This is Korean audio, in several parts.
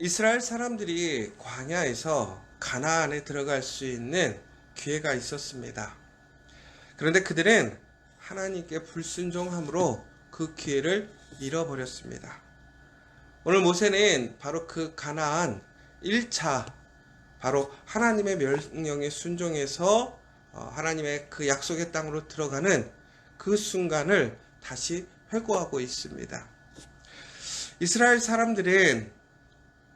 이스라엘 사람들이 광야에서 가나안에 들어갈 수 있는 기회가 있었습니다. 그런데 그들은 하나님께 불순종함으로 그 기회를 잃어버렸습니다. 오늘 모세는 바로 그 가나안 1차 바로 하나님의 명령에 순종해서 하나님의 그 약속의 땅으로 들어가는 그 순간을 다시 회고하고 있습니다. 이스라엘 사람들은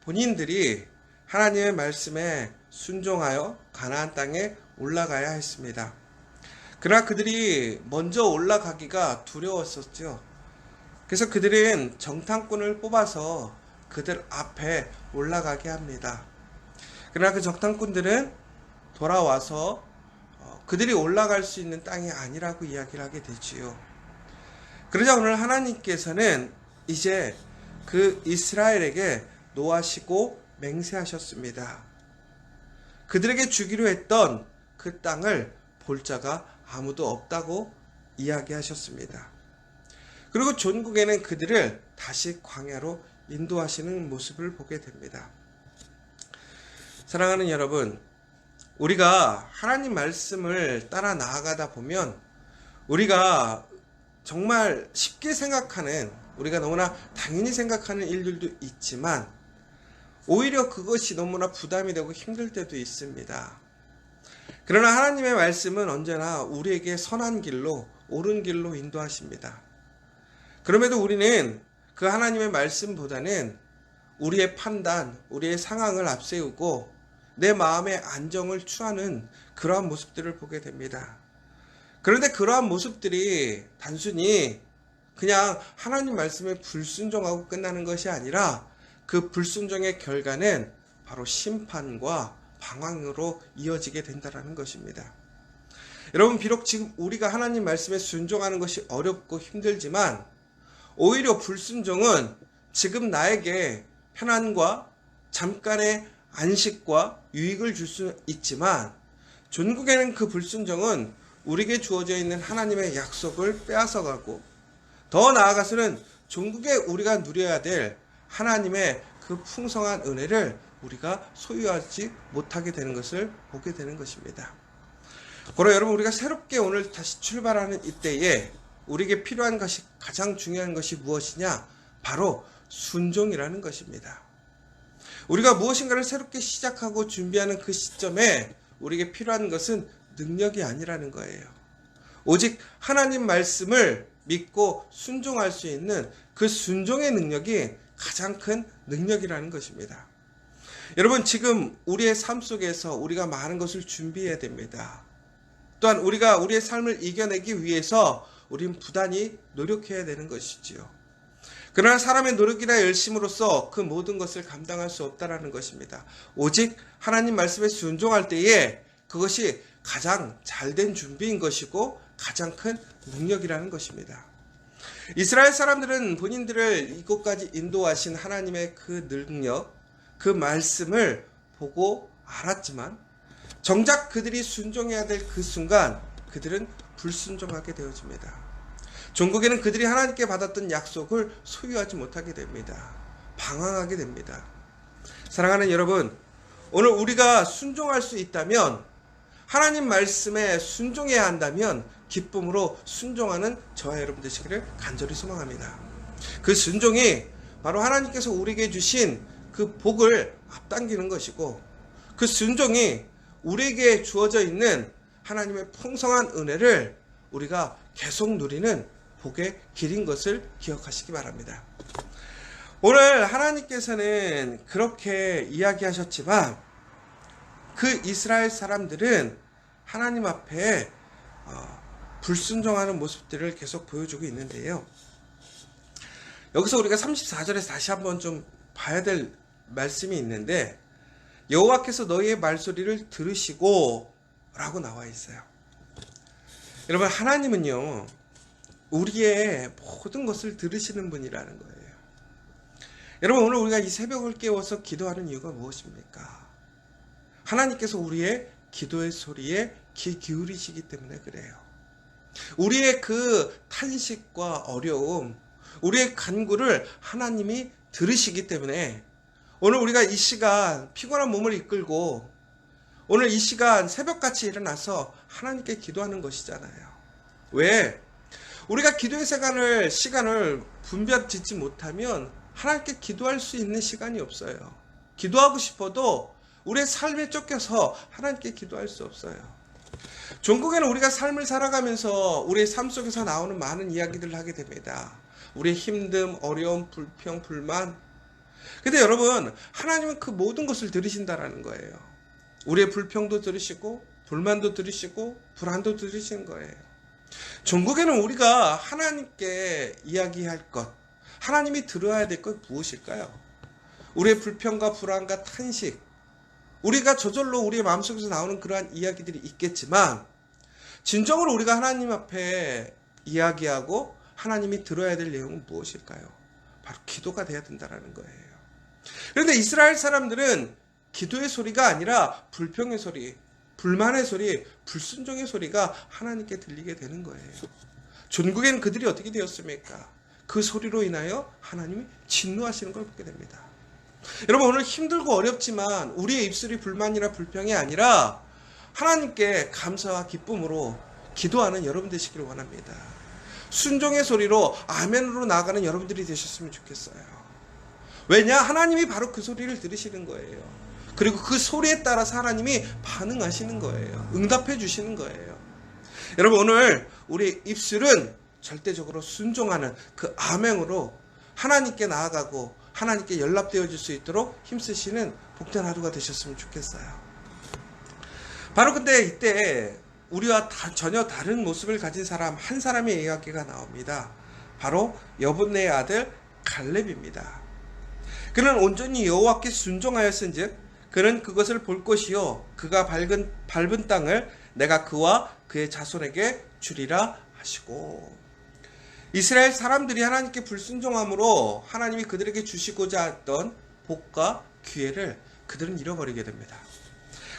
본인들이 하나님의 말씀에 순종하여 가나안 땅에 올라가야 했습니다. 그러나 그들이 먼저 올라가기가 두려웠었죠. 그래서 그들은 정탐꾼을 뽑아서 그들 앞에 올라가게 합니다. 그러나 그 정탐꾼들은 돌아와서 그들이 올라갈 수 있는 땅이 아니라고 이야기를 하게 되지요. 그러자 오늘 하나님께서는 이제 그 이스라엘에게 노하시고 맹세하셨습니다. 그들에게 주기로 했던 그 땅을 볼 자가 아무도 없다고 이야기하셨습니다. 그리고 전국에는 그들을 다시 광야로 인도하시는 모습을 보게 됩니다. 사랑하는 여러분, 우리가 하나님 말씀을 따라 나아가다 보면 우리가 정말 쉽게 생각하는, 우리가 너무나 당연히 생각하는 일들도 있지만 오히려 그것이 너무나 부담이 되고 힘들 때도 있습니다. 그러나 하나님의 말씀은 언제나 우리에게 선한 길로, 옳은 길로 인도하십니다. 그럼에도 우리는 그 하나님의 말씀보다는 우리의 판단, 우리의 상황을 앞세우고 내 마음의 안정을 취하는 그러한 모습들을 보게 됩니다. 그런데 그러한 모습들이 단순히 그냥 하나님 말씀에 불순종하고 끝나는 것이 아니라 그 불순종의 결과는 바로 심판과 방황으로 이어지게 된다는 것입니다. 여러분, 비록 지금 우리가 하나님 말씀에 순종하는 것이 어렵고 힘들지만 오히려 불순종은 지금 나에게 편안과 잠깐의 안식과 유익을 줄 수 있지만 전국에는 그 불순종은 우리에게 주어져 있는 하나님의 약속을 빼앗아가고 더 나아가서는 전국에 우리가 누려야 될 하나님의 그 풍성한 은혜를 우리가 소유하지 못하게 되는 것을 보게 되는 것입니다. 그러나 여러분, 우리가 새롭게 오늘 다시 출발하는 이때에 우리에게 필요한 것이, 가장 중요한 것이 무엇이냐? 바로 순종이라는 것입니다. 우리가 무엇인가를 새롭게 시작하고 준비하는 그 시점에 우리에게 필요한 것은 능력이 아니라는 거예요. 오직 하나님 말씀을 믿고 순종할 수 있는 그 순종의 능력이 가장 큰 능력이라는 것입니다. 여러분, 지금 우리의 삶 속에서 우리가 많은 것을 준비해야 됩니다. 또한 우리가 우리의 삶을 이겨내기 위해서 우린 부단히 노력해야 되는 것이지요. 그러나 사람의 노력이나 열심으로써 그 모든 것을 감당할 수 없다는 것입니다. 오직 하나님 말씀에 순종할 때에 그것이 가장 잘된 준비인 것이고 가장 큰 능력이라는 것입니다. 이스라엘 사람들은 본인들을 이곳까지 인도하신 하나님의 그 능력, 그 말씀을 보고 알았지만 정작 그들이 순종해야 될 그 순간 그들은 불순종하게 되어집니다. 종국에는 그들이 하나님께 받았던 약속을 소유하지 못하게 됩니다. 방황하게 됩니다. 사랑하는 여러분, 오늘 우리가 순종할 수 있다면, 하나님 말씀에 순종해야 한다면 기쁨으로 순종하는 저와 여러분 되시기를 간절히 소망합니다. 그 순종이 바로 하나님께서 우리에게 주신 그 복을 앞당기는 것이고, 그 순종이 우리에게 주어져 있는 하나님의 풍성한 은혜를 우리가 계속 누리는 복의 길인 것을 기억하시기 바랍니다. 오늘 하나님께서는 그렇게 이야기하셨지만 그 이스라엘 사람들은 하나님 앞에 불순종하는 모습들을 계속 보여주고 있는데요. 여기서 우리가 34절에서 다시 한번 좀 봐야 될 말씀이 있는데, 여호와께서 너희의 말소리를 들으시고 라고 나와 있어요. 여러분, 하나님은요 우리의 모든 것을 들으시는 분이라는 거예요. 여러분, 오늘 우리가 이 새벽을 깨워서 기도하는 이유가 무엇입니까? 하나님께서 우리의 기도의 소리에 귀 기울이시기 때문에 그래요. 우리의 그 탄식과 어려움, 우리의 간구를 하나님이 들으시기 때문에 오늘 우리가 이 시간 피곤한 몸을 이끌고 오늘 이 시간 새벽같이 일어나서 하나님께 기도하는 것이잖아요. 왜? 우리가 기도의 시간을 분별 짓지 못하면 하나님께 기도할 수 있는 시간이 없어요. 기도하고 싶어도 우리의 삶에 쫓겨서 하나님께 기도할 수 없어요. 종국에는 우리가 삶을 살아가면서 우리의 삶 속에서 나오는 많은 이야기들을 하게 됩니다. 우리의 힘듦, 어려움, 불평, 불만. 근데 여러분, 하나님은 그 모든 것을 들으신다라는 거예요. 우리의 불평도 들으시고 불만도 들으시고 불안도 들으시는 거예요. 종국에는 우리가 하나님께 이야기할 것, 하나님이 들어야 될 것 무엇일까요? 우리의 불평과 불안과 탄식, 우리가 저절로 우리의 마음속에서 나오는 그러한 이야기들이 있겠지만 진정으로 우리가 하나님 앞에 이야기하고 하나님이 들어야 될 내용은 무엇일까요? 바로 기도가 돼야 된다는 거예요. 그런데 이스라엘 사람들은 기도의 소리가 아니라 불평의 소리, 불만의 소리, 불순종의 소리가 하나님께 들리게 되는 거예요. 전국에는 그들이 어떻게 되었습니까? 그 소리로 인하여 하나님이 진노하시는 걸 보게 됩니다. 여러분, 오늘 힘들고 어렵지만 우리의 입술이 불만이나 불평이 아니라 하나님께 감사와 기쁨으로 기도하는 여러분 되시기를 원합니다. 순종의 소리로 아멘으로 나아가는 여러분들이 되셨으면 좋겠어요. 왜냐? 하나님이 바로 그 소리를 들으시는 거예요. 그리고 그 소리에 따라서 하나님이 반응하시는 거예요. 응답해 주시는 거예요. 여러분, 오늘 우리 입술은 절대적으로 순종하는 그 아멘으로 하나님께 나아가고 하나님께 연락되어질 수 있도록 힘쓰시는 복된 하루가 되셨으면 좋겠어요. 바로 근데 이때 우리와 전혀 다른 모습을 가진 사람 한 사람의 이야기가 나옵니다. 바로 여분네의 아들 갈렙입니다. 그는 온전히 여호와께 순종하였은즉 그는 그것을 볼 것이요 그가 밟은 땅을 내가 그와 그의 자손에게 주리라 하시고. 이스라엘 사람들이 하나님께 불순종함으로 하나님이 그들에게 주시고자 했던 복과 기회를 그들은 잃어버리게 됩니다.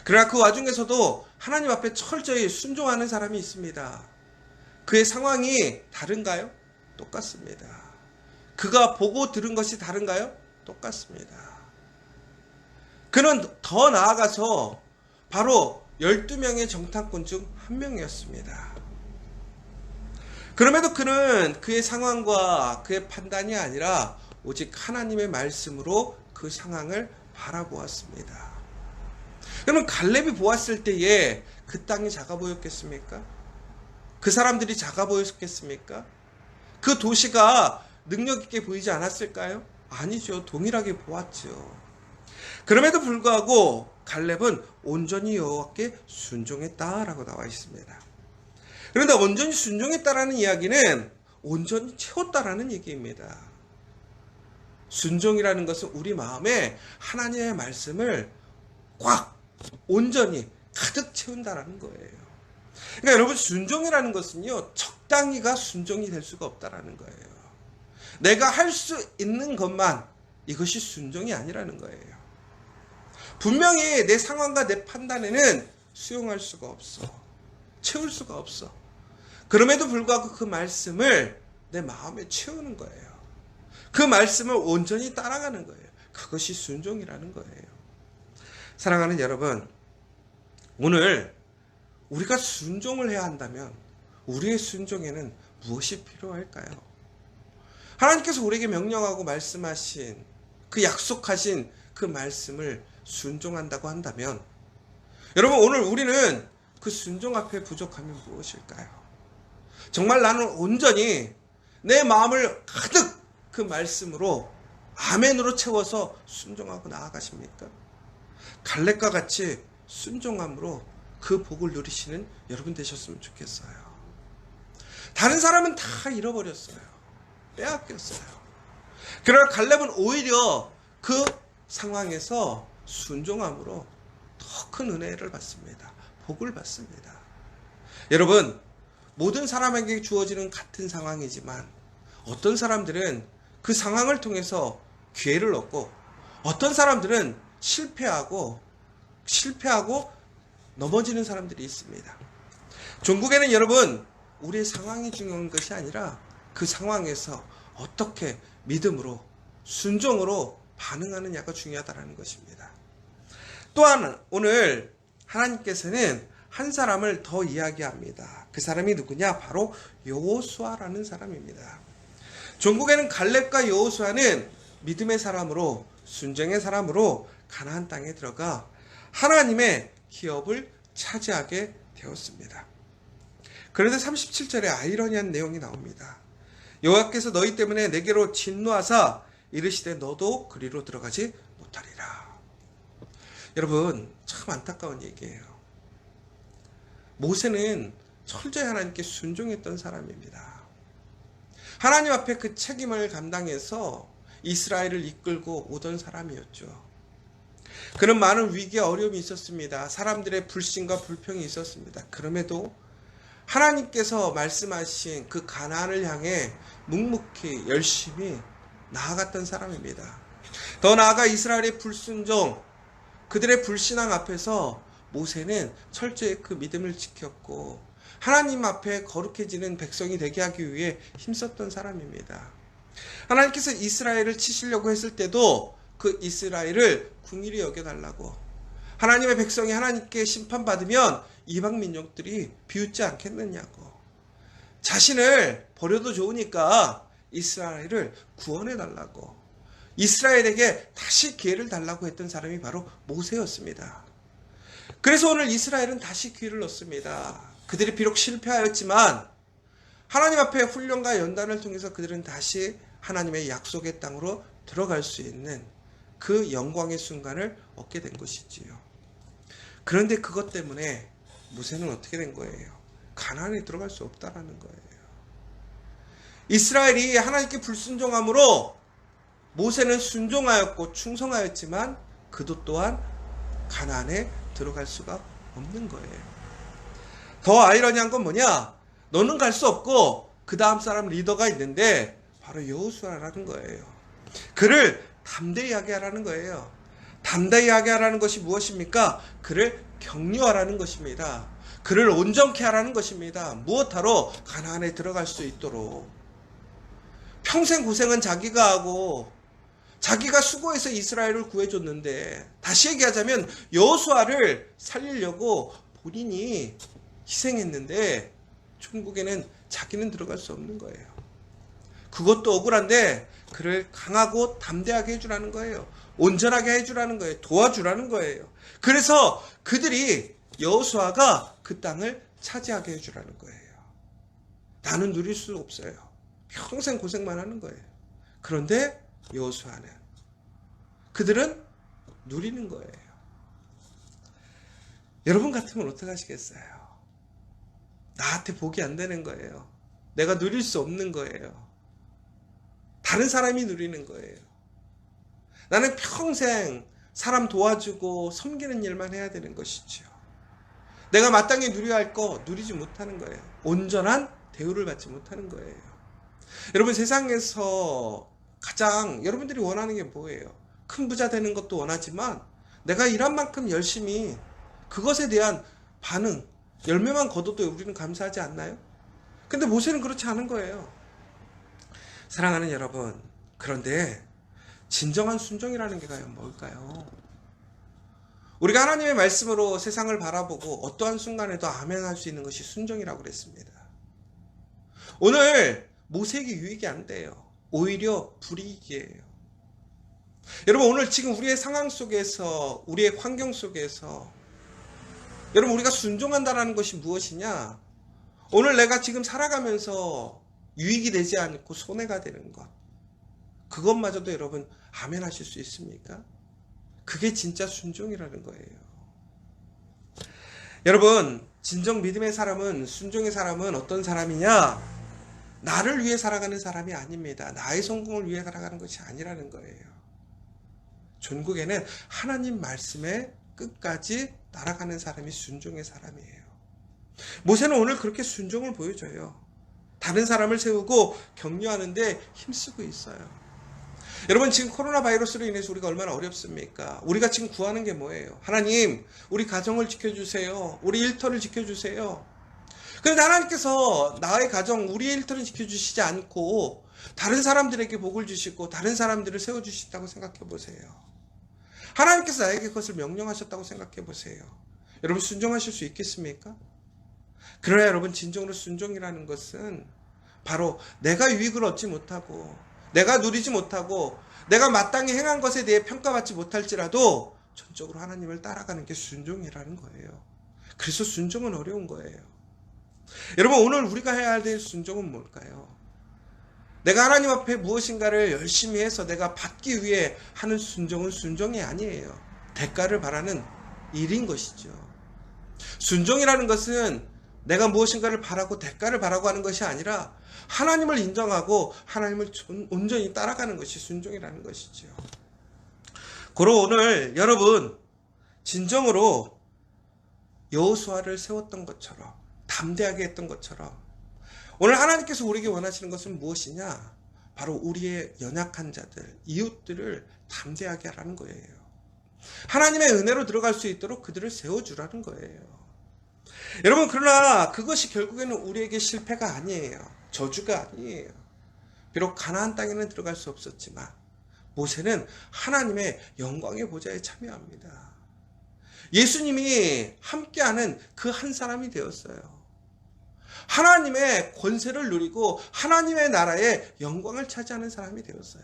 그러나 그 와중에서도 하나님 앞에 철저히 순종하는 사람이 있습니다. 그의 상황이 다른가요? 똑같습니다. 그가 보고 들은 것이 다른가요? 똑같습니다. 그는 더 나아가서 바로 12명의 정탐꾼 중 한 명이었습니다. 그럼에도 그는 그의 상황과 그의 판단이 아니라 오직 하나님의 말씀으로 그 상황을 바라보았습니다. 그러면 갈렙이 보았을 때에 그 땅이 작아 보였겠습니까? 그 사람들이 작아 보였겠습니까? 그 도시가 능력 있게 보이지 않았을까요? 아니죠. 동일하게 보았죠. 그럼에도 불구하고 갈렙은 온전히 여호와께 순종했다라고 나와 있습니다. 그런데 온전히 순종했다라는 이야기는 온전히 채웠다라는 얘기입니다. 순종이라는 것은 우리 마음에 하나님의 말씀을 꽉 온전히 가득 채운다라는 거예요. 그러니까 여러분, 순종이라는 것은요, 적당히가 순종이 될 수가 없다라는 거예요. 내가 할 수 있는 것만, 이것이 순종이 아니라는 거예요. 분명히 내 상황과 내 판단에는 수용할 수가 없어. 채울 수가 없어. 그럼에도 불구하고 그 말씀을 내 마음에 채우는 거예요. 그 말씀을 온전히 따라가는 거예요. 그것이 순종이라는 거예요. 사랑하는 여러분, 오늘 우리가 순종을 해야 한다면 우리의 순종에는 무엇이 필요할까요? 하나님께서 우리에게 명령하고 말씀하신 그 약속하신 그 말씀을 순종한다고 한다면 여러분, 오늘 우리는 그 순종 앞에 부족함이 무엇일까요? 정말 나는 온전히 내 마음을 가득 그 말씀으로 아멘으로 채워서 순종하고 나아가십니까? 갈렙과 같이 순종함으로 그 복을 누리시는 여러분 되셨으면 좋겠어요. 다른 사람은 다 잃어버렸어요. 빼앗겼어요. 그러나 갈렙은 오히려 그 상황에서 순종함으로 더 큰 은혜를 받습니다. 복을 받습니다. 여러분, 모든 사람에게 주어지는 같은 상황이지만 어떤 사람들은 그 상황을 통해서 기회를 얻고 어떤 사람들은 실패하고 넘어지는 사람들이 있습니다. 종국에는 여러분, 우리의 상황이 중요한 것이 아니라 그 상황에서 어떻게 믿음으로 순종으로 반응하느냐가 중요하다는 것입니다. 또한 오늘 하나님께서는 한 사람을 더 이야기합니다. 그 사람이 누구냐? 바로 여호수아라는 사람입니다. 종국에는 갈렙과 여호수아는 믿음의 사람으로, 순종의 사람으로 가나안 땅에 들어가 하나님의 기업을 차지하게 되었습니다. 그런데 37절에 아이러니한 내용이 나옵니다. 여호와께서 너희 때문에 내게로 진노하사 이르시되 너도 그리로 들어가지 못하리라. 여러분, 참 안타까운 얘기예요. 모세는 철저히 하나님께 순종했던 사람입니다. 하나님 앞에 그 책임을 감당해서 이스라엘을 이끌고 오던 사람이었죠. 그런 많은 위기와 어려움이 있었습니다. 사람들의 불신과 불평이 있었습니다. 그럼에도 하나님께서 말씀하신 그 가나안을 향해 묵묵히 열심히 나아갔던 사람입니다. 더 나아가 이스라엘의 불순종, 그들의 불신앙 앞에서 모세는 철저히 그 믿음을 지켰고 하나님 앞에 거룩해지는 백성이 되게 하기 위해 힘썼던 사람입니다. 하나님께서 이스라엘을 치시려고 했을 때도 그 이스라엘을 긍휼히 여겨달라고, 하나님의 백성이 하나님께 심판받으면 이방 민족들이 비웃지 않겠느냐고, 자신을 버려도 좋으니까 이스라엘을 구원해달라고, 이스라엘에게 다시 기회를 달라고 했던 사람이 바로 모세였습니다. 그래서 오늘 이스라엘은 다시 기회를 얻습니다. 그들이 비록 실패하였지만 하나님 앞에 훈련과 연단을 통해서 그들은 다시 하나님의 약속의 땅으로 들어갈 수 있는 그 영광의 순간을 얻게 된 것이지요. 그런데 그것 때문에 모세는 어떻게 된 거예요? 가나안에 들어갈 수 없다라는 거예요. 이스라엘이 하나님께 불순종함으로 모세는 순종하였고 충성하였지만 그도 또한 가나안에 들어갈 수가 없는 거예요. 더 아이러니한 건 뭐냐? 너는 갈 수 없고 그 다음 사람 리더가 있는데 바로 여호수아라는 거예요. 그를 담대히 하게 하라는 거예요. 담대히 하게 하라는 것이 무엇입니까? 그를 격려하라는 것입니다. 그를 온전케 하라는 것입니다. 무엇하러? 가나안에 들어갈 수 있도록. 평생 고생은 자기가 하고 자기가 수고해서 이스라엘을 구해줬는데, 다시 얘기하자면 여호수아를 살리려고 본인이 희생했는데 천국에는 자기는 들어갈 수 없는 거예요. 그것도 억울한데 그를 강하고 담대하게 해주라는 거예요. 온전하게 해주라는 거예요. 도와주라는 거예요. 그래서 그들이, 여호수아가 그 땅을 차지하게 해주라는 거예요. 나는 누릴 수 없어요. 평생 고생만 하는 거예요. 그런데 여호수아는, 그들은 누리는 거예요. 여러분 같으면 어떻게 하시겠어요? 나한테 복이 안 되는 거예요. 내가 누릴 수 없는 거예요. 다른 사람이 누리는 거예요. 나는 평생 사람 도와주고 섬기는 일만 해야 되는 것이죠. 내가 마땅히 누려야 할 거 누리지 못하는 거예요. 온전한 대우를 받지 못하는 거예요. 여러분, 세상에서 가장 여러분들이 원하는 게 뭐예요? 큰 부자 되는 것도 원하지만 내가 일한 만큼 열심히 그것에 대한 반응, 열매만 거둬도 우리는 감사하지 않나요? 근데 모세는 그렇지 않은 거예요. 사랑하는 여러분, 그런데 진정한 순종이라는 게 과연 뭘까요? 우리가 하나님의 말씀으로 세상을 바라보고 어떠한 순간에도 아멘 할 수 있는 것이 순종이라고 그랬습니다. 오늘 모세에게 유익이 안 돼요. 오히려 불이익이에요. 여러분, 오늘 지금 우리의 상황 속에서, 우리의 환경 속에서 여러분, 우리가 순종한다는 것이 무엇이냐? 오늘 내가 지금 살아가면서 유익이 되지 않고 손해가 되는 것, 그것마저도 여러분 아멘 하실 수 있습니까? 그게 진짜 순종이라는 거예요. 여러분, 진정 믿음의 사람은, 순종의 사람은 어떤 사람이냐? 나를 위해 살아가는 사람이 아닙니다. 나의 성공을 위해 살아가는 것이 아니라는 거예요. 전국에는 하나님 말씀에 끝까지 날아가는 사람이 순종의 사람이에요. 모세는 오늘 그렇게 순종을 보여줘요. 다른 사람을 세우고 격려하는데 힘쓰고 있어요. 여러분, 지금 코로나 바이러스로 인해서 우리가 얼마나 어렵습니까? 우리가 지금 구하는 게 뭐예요? 하나님, 우리 가정을 지켜주세요. 우리 일터를 지켜주세요. 그런데 하나님께서 나의 가정, 우리의 일터를 지켜주시지 않고 다른 사람들에게 복을 주시고 다른 사람들을 세워주신다고 생각해 보세요. 하나님께서 나에게 그것을 명령하셨다고 생각해 보세요. 여러분 순종하실 수 있겠습니까? 그러나 여러분 진정으로 순종이라는 것은 바로 내가 유익을 얻지 못하고 내가 누리지 못하고 내가 마땅히 행한 것에 대해 평가받지 못할지라도 전적으로 하나님을 따라가는 게 순종이라는 거예요. 그래서 순종은 어려운 거예요. 여러분 오늘 우리가 해야 될 순종은 뭘까요? 내가 하나님 앞에 무엇인가를 열심히 해서 내가 받기 위해 하는 순종은 순종이 아니에요. 대가를 바라는 일인 것이죠. 순종이라는 것은 내가 무엇인가를 바라고 대가를 바라고 하는 것이 아니라 하나님을 인정하고 하나님을 온전히 따라가는 것이 순종이라는 것이죠. 그럼 오늘 여러분 진정으로 여호수아를 세웠던 것처럼 담대하게 했던 것처럼 오늘 하나님께서 우리에게 원하시는 것은 무엇이냐? 바로 우리의 연약한 자들, 이웃들을 담대하게 하라는 거예요. 하나님의 은혜로 들어갈 수 있도록 그들을 세워주라는 거예요. 여러분 그러나 그것이 결국에는 우리에게 실패가 아니에요. 저주가 아니에요. 비록 가나안 땅에는 들어갈 수 없었지만 모세는 하나님의 영광의 보좌에 참여합니다. 예수님이 함께하는 그 한 사람이 되었어요. 하나님의 권세를 누리고 하나님의 나라의 영광을 차지하는 사람이 되었어요.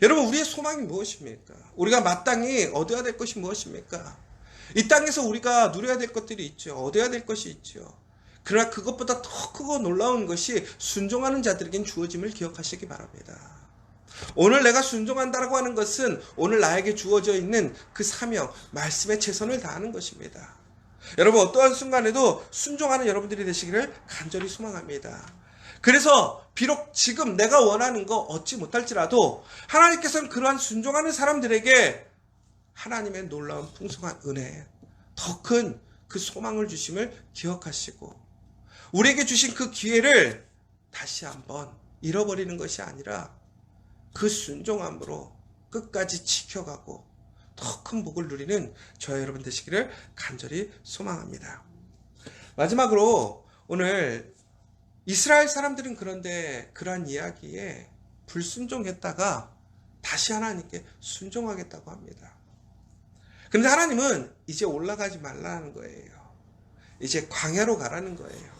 여러분 우리의 소망이 무엇입니까? 우리가 마땅히 얻어야 될 것이 무엇입니까? 이 땅에서 우리가 누려야 될 것들이 있죠. 얻어야 될 것이 있죠. 그러나 그것보다 더 크고 놀라운 것이 순종하는 자들에겐 주어짐을 기억하시기 바랍니다. 오늘 내가 순종한다라고 하는 것은 오늘 나에게 주어져 있는 그 사명, 말씀에 최선을 다하는 것입니다. 여러분 어떠한 순간에도 순종하는 여러분들이 되시기를 간절히 소망합니다. 그래서 비록 지금 내가 원하는 거 얻지 못할지라도 하나님께서는 그러한 순종하는 사람들에게 하나님의 놀라운 풍성한 은혜, 더 큰 그 소망을 주심을 기억하시고 우리에게 주신 그 기회를 다시 한번 잃어버리는 것이 아니라 그 순종함으로 끝까지 지켜가고 더 큰 복을 누리는 저와 여러분 되시기를 간절히 소망합니다. 마지막으로 오늘 이스라엘 사람들은 그런데 그러한 이야기에 불순종했다가 다시 하나님께 순종하겠다고 합니다. 그런데 하나님은 이제 올라가지 말라는 거예요. 이제 광야로 가라는 거예요.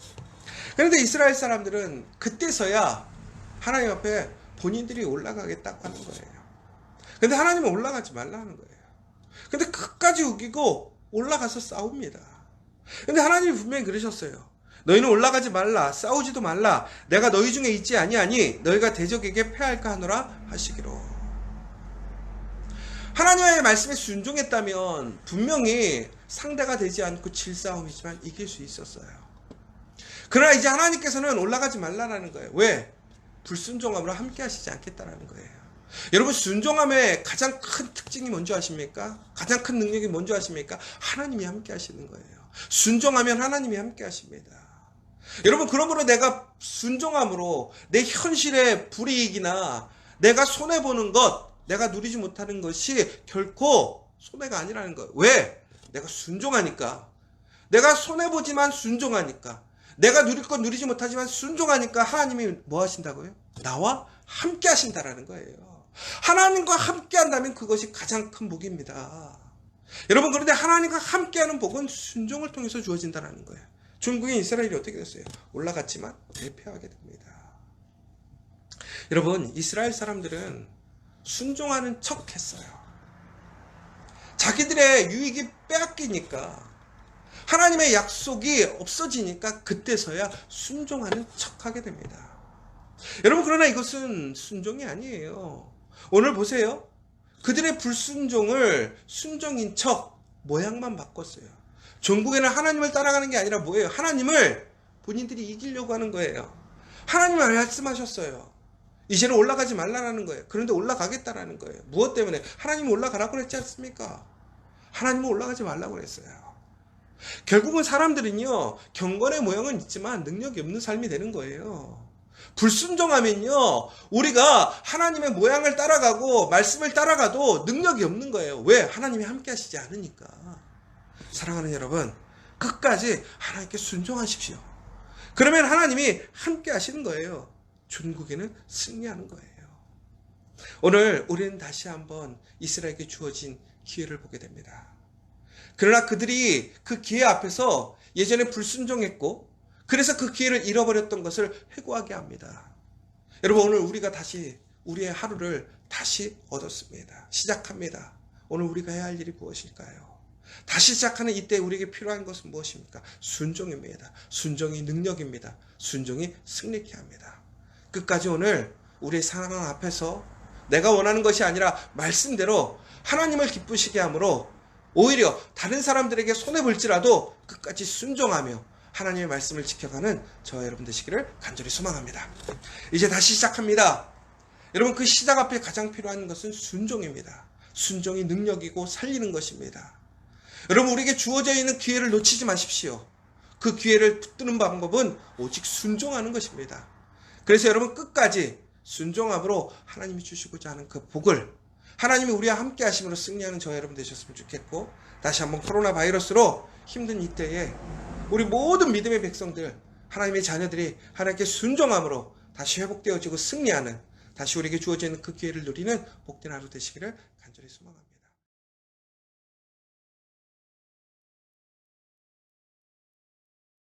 그런데 이스라엘 사람들은 그때서야 하나님 앞에 본인들이 올라가겠다고 하는 거예요. 그런데 하나님은 올라가지 말라는 거예요. 근데 끝까지 우기고 올라가서 싸웁니다. 근데 하나님이 분명히 그러셨어요. 너희는 올라가지 말라, 싸우지도 말라. 내가 너희 중에 있지 아니하니 너희가 대적에게 패할까 하노라 하시기로. 하나님의 말씀에 순종했다면 분명히 상대가 되지 않고 질 싸움이지만 이길 수 있었어요. 그러나 이제 하나님께서는 올라가지 말라라는 거예요. 왜? 불순종함으로 함께 하시지 않겠다라는 거예요. 여러분 순종함의 가장 큰 특징이 뭔지 아십니까? 가장 큰 능력이 뭔지 아십니까? 하나님이 함께 하시는 거예요. 순종하면 하나님이 함께 하십니다. 여러분 그러므로 내가 순종함으로 내 현실의 불이익이나 내가 손해보는 것, 내가 누리지 못하는 것이 결코 손해가 아니라는 거예요. 왜? 내가 순종하니까. 내가 손해보지만 순종하니까. 내가 누릴 건 누리지 못하지만 순종하니까 하나님이 뭐 하신다고요? 나와 함께 하신다라는 거예요. 하나님과 함께 한다면 그것이 가장 큰 복입니다. 여러분 그런데 하나님과 함께하는 복은 순종을 통해서 주어진다는 거예요. 중국인 이스라엘이 어떻게 됐어요? 올라갔지만 대패하게 됩니다. 여러분 이스라엘 사람들은 순종하는 척 했어요. 자기들의 유익이 빼앗기니까 하나님의 약속이 없어지니까 그때서야 순종하는 척 하게 됩니다. 여러분 그러나 이것은 순종이 아니에요. 오늘 보세요. 그들의 불순종을 순종인 척 모양만 바꿨어요. 전국에는 하나님을 따라가는 게 아니라 뭐예요? 하나님을 본인들이 이기려고 하는 거예요. 하나님이 말씀하셨어요. 이제는 올라가지 말라는 거예요. 그런데 올라가겠다라는 거예요. 무엇 때문에? 하나님이 올라가라고 했지 않습니까? 하나님은 올라가지 말라고 했어요. 결국은 사람들은요, 경건의 모양은 있지만 능력이 없는 삶이 되는 거예요. 불순종하면요, 우리가 하나님의 모양을 따라가고 말씀을 따라가도 능력이 없는 거예요. 왜? 하나님이 함께 하시지 않으니까. 사랑하는 여러분, 끝까지 하나님께 순종하십시오. 그러면 하나님이 함께 하시는 거예요. 종국에는 승리하는 거예요. 오늘 우리는 다시 한번 이스라엘에게 주어진 기회를 보게 됩니다. 그러나 그들이 그 기회 앞에서 예전에 불순종했고 그래서 그 기회를 잃어버렸던 것을 회고하게 합니다. 여러분, 오늘 우리가 다시 우리의 하루를 다시 얻었습니다. 시작합니다. 오늘 우리가 해야 할 일이 무엇일까요? 다시 시작하는 이때 우리에게 필요한 것은 무엇입니까? 순종입니다. 순종이 능력입니다. 순종이 승리케 합니다. 끝까지 오늘 우리의 상황 앞에서 내가 원하는 것이 아니라 말씀대로 하나님을 기쁘시게 함으로 오히려 다른 사람들에게 손해볼지라도 끝까지 순종하며 하나님의 말씀을 지켜가는 저와 여러분 되시기를 간절히 소망합니다. 이제 다시 시작합니다. 여러분, 그 시작 앞에 가장 필요한 것은 순종입니다. 순종이 능력이고 살리는 것입니다. 여러분, 우리에게 주어져 있는 기회를 놓치지 마십시오. 그 기회를 붙드는 방법은 오직 순종하는 것입니다. 그래서 여러분, 끝까지 순종함으로 하나님이 주시고자 하는 그 복을 하나님이 우리와 함께 하심으로 승리하는 저와 여러분 되셨으면 좋겠고, 다시 한번 코로나 바이러스로 힘든 이때에 우리 모든 믿음의 백성들, 하나님의 자녀들이 하나님께 순종함으로 다시 회복되어지고 승리하는, 다시 우리에게 주어져 있는 그 기회를 누리는 복된 하루 되시기를 간절히 소망합니다.